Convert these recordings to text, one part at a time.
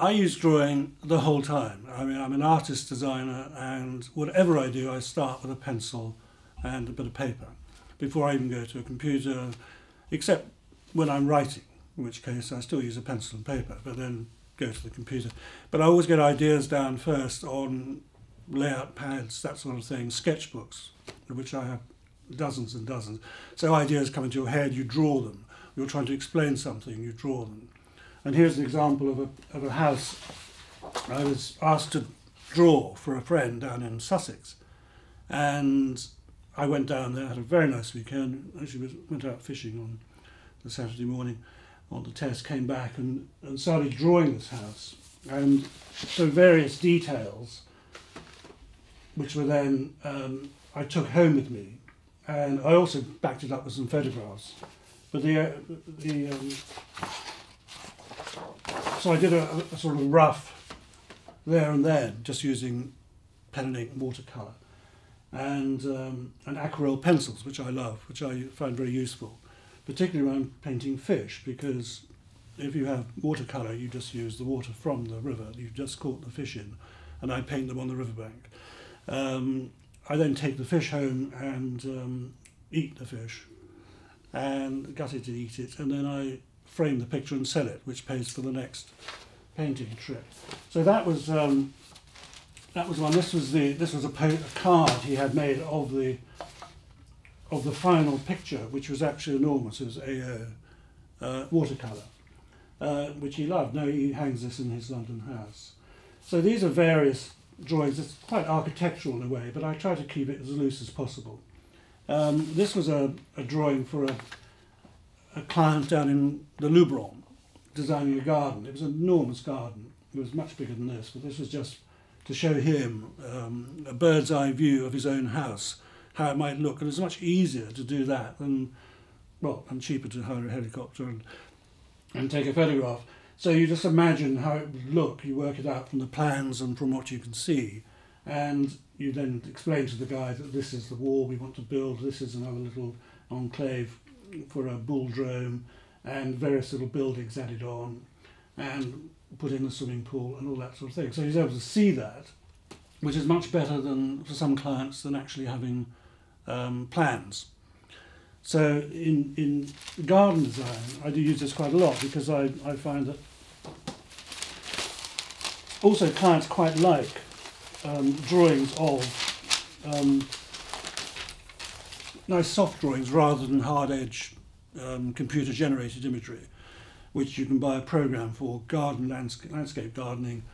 I use drawing the whole time. I mean, I'm an artist designer, and whatever I do, I start with a pencil and a bit of paper before I even go to a computer, except when I'm writing, in which case I still use a pencil and paper, but then go to the computer. But I always get ideas down first on layout pads, that sort of thing, sketchbooks, which I have dozens and dozens. So ideas come into your head, you draw them. You're trying to explain something, you draw them. And here's an example of a house I was asked to draw for a friend down in Sussex. And I went down there, had a very nice weekend, actually went out fishing on the Saturday morning on the test, came back and started drawing this house. And so various details, which were then, I took home with me. And I also backed it up with some photographs. But so I did a sort of rough there and then, just using pen and ink and watercolour, and aquarelle pencils, which I love, which I find very useful, particularly when I'm painting fish, because if you have watercolour, you just use the water from the river, you've just caught the fish in, and I paint them on the riverbank. I then take the fish home and eat the fish, and gut it and eat it, and then I frame the picture and sell it, which pays for the next painting trip. So that was one. This was a card he had made of the final picture, which was actually enormous. It was AO watercolour, which he loved. Now he hangs this in his London house. So these are various drawings. It's quite architectural in a way, but I try to keep it as loose as possible. This was a drawing for a client down in the Luberon, designing a garden. It was an enormous garden. It was much bigger than this, but this was just to show him a bird's eye view of his own house, how it might look. And it's much easier to do that than, well, and cheaper to hire a helicopter and take a photograph. So you just imagine how it would look. You work it out from the plans and from what you can see. And you then explain to the guy that this is the wall we want to build, this is another little enclave for a bull drome, and various little buildings added on, and put in a swimming pool and all that sort of thing. So he's able to see that, which is much better than for some clients than actually having plans. So in garden design, I do use this quite a lot, because I find that also clients quite like drawings of nice soft drawings rather than hard-edge computer-generated imagery, which you can buy a program for, landscape gardening,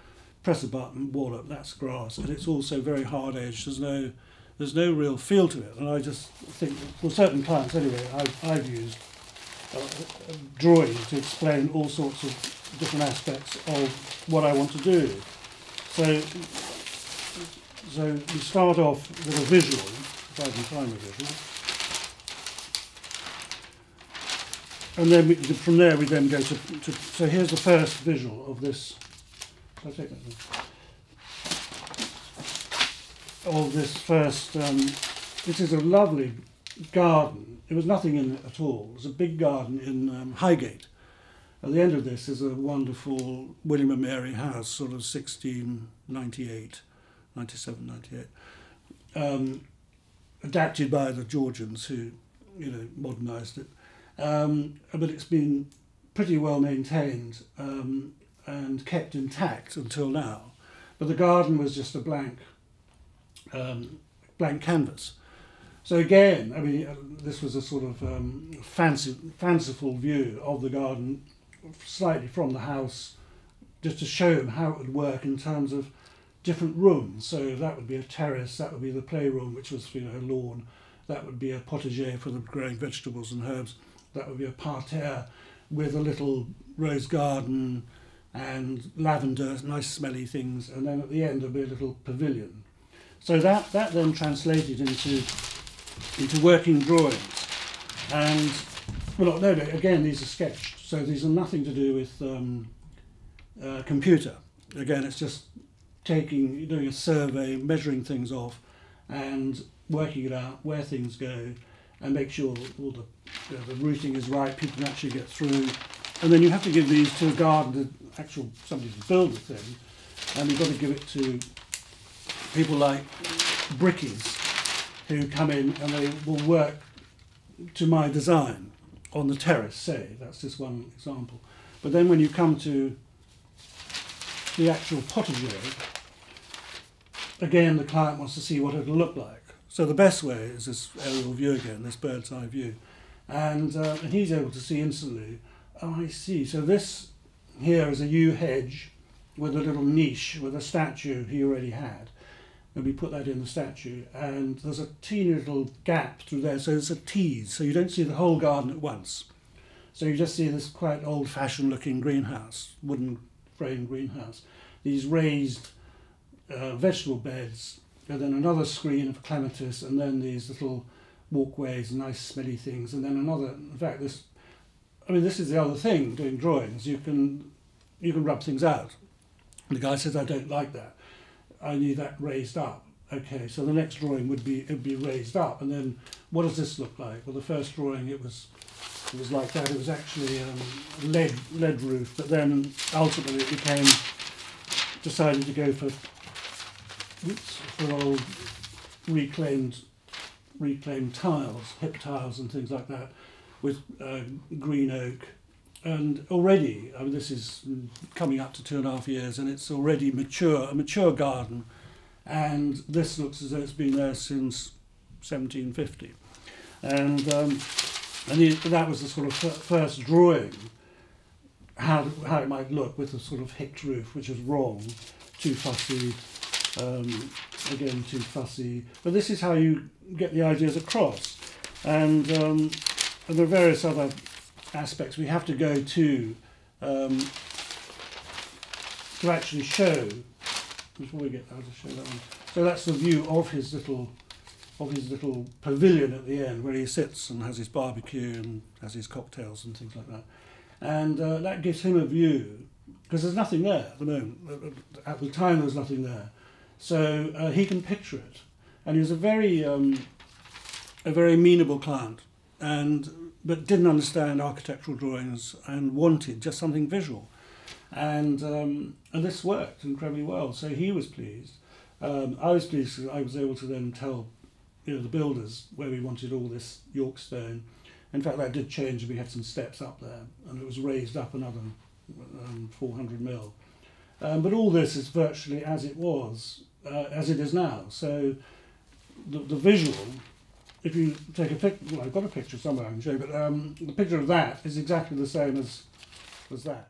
press a button, wallop, that's grass, and it's also very hard-edged. There's no real feel to it, and I just think, for certain clients anyway, I've used drawing to explain all sorts of different aspects of what I want to do. So you start off with a visual, if I can find a visual, and then from there we then go to so here's the first visual of this. Shall I take that one? Of this first, this is a lovely garden. There was nothing in it at all. It was a big garden in Highgate. At the end of this is a wonderful William and Mary house, sort of 1698, 97, 98, adapted by the Georgians who, modernised it. But it's been pretty well maintained and kept intact until now. But the garden was just a blank canvas. So again, I mean, this was a sort of fanciful view of the garden, slightly from the house, just to show him how it would work in terms of different rooms. So that would be a terrace, that would be the playroom, which was a lawn, that would be a potager for the growing vegetables and herbs, that would be a parterre with a little rose garden and lavender, nice smelly things, and then at the end there'd be a little pavilion. So that then translated into working drawings. And, well, no, again, these are sketched, so these are nothing to do with computer. Again, it's just doing a survey, measuring things off, and working it out, where things go, and make sure all the routing is right, people can actually get through. And then you have to give these to a gardener actual somebody to build the thing, and you've got to give it to people like brickies who come in and they will work to my design on the terrace, say. That's just one example. But then when you come to the actual potted road, again the client wants to see what it'll look like. So the best way is this aerial view again, this bird's eye view. And he's able to see instantly, oh, I see. So this here is a yew hedge with a little niche with a statue he already had. And we put that in the statue. And there's a teeny little gap through there, so it's a tease. So you don't see the whole garden at once. So you just see this quite old-fashioned looking greenhouse, wooden frame greenhouse. These raised vegetable beds, and then another screen of clematis, and then these little walkways, nice smelly things, and then another. In fact, this is the other thing doing drawings. You can rub things out. And the guy says, I don't like that. I need that raised up. Okay, so the next drawing would be raised up, and then what does this look like? Well, the first drawing it was like that. It was actually lead roof, but then ultimately it became decided to go for old reclaimed tiles, hip tiles and things like that, with green oak. And already, I mean, this is coming up to 2.5 years, and it's already a mature garden, and this looks as though it's been there since 1750. And that was the sort of first drawing, how it might look with a sort of hipped roof, which is wrong, too fussy, again too fussy. But this is how you get the ideas across. And there are various other aspects we have to go to actually show. Before we get there, I'll just show that one. So that's the view of his little pavilion at the end, where he sits and has his barbecue and has his cocktails and things like that. And that gives him a view, because there's nothing there at the moment. At the time there was nothing there. So he can picture it. And he was a very amenable client, but didn't understand architectural drawings and wanted just something visual. And this worked incredibly well. So he was pleased. I was pleased because I was able to then tell the builders where we wanted all this York stone. In fact, that did change. We had some steps up there, and it was raised up another 400 mil. But all this is virtually as it was, as it is now. So the visual, if you take a picture, well, I've got a picture somewhere I can show you, but the picture of that is exactly the same as that.